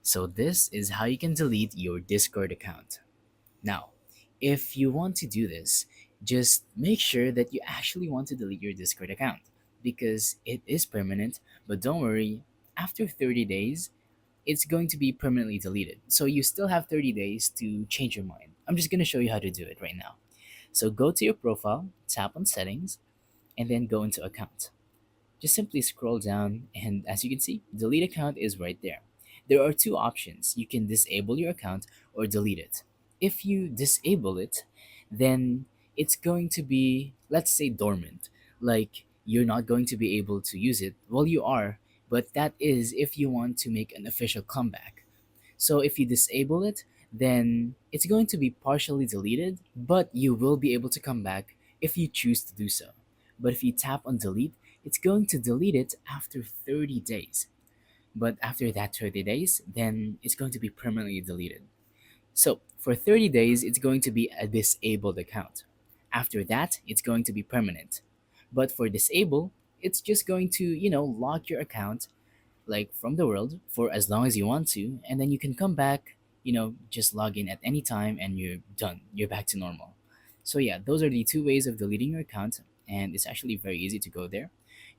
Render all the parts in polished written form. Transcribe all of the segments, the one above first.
So this is how you can delete your Discord account. Now, if you want to do this, just make sure that you actually want to delete your Discord account because it is permanent, but don't worry, after 30 days, it's going to be permanently deleted. So you still have 30 days to change your mind. I'm just going to show you how to do it right now. So go to your profile, tap on settings, and then go into account. Just simply scroll down, and as you can see, delete account is right there. There are two options. You can disable your account or delete it. If you disable it, then it's going to be, let's say, dormant. Like you're not going to be able to use it. Well, you are, but that is if you want to make an official comeback. So if you disable it, then it's going to be partially deleted, but you will be able to come back if you choose to do so. But if you tap on delete, it's going to delete it after 30 days. But after that 30 days, then it's going to be permanently deleted. So for 30 days, it's going to be a disabled account. After that, it's going to be permanent. But for disable, it's just going to, lock your account like from the world for as long as you want to, and then you can come back, just log in at any time and you're done. You're back to normal. So yeah, those are the two ways of deleting your account, and it's actually very easy to go there.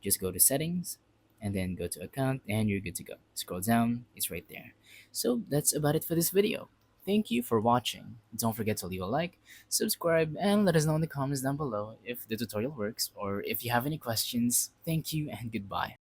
Just go to settings and then go to account and you're good to go. Scroll down, it's right there. So that's about it for this video. Thank you for watching. Don't forget to leave a like, subscribe, and let us know in the comments down below if the tutorial works or if you have any questions. Thank you and goodbye.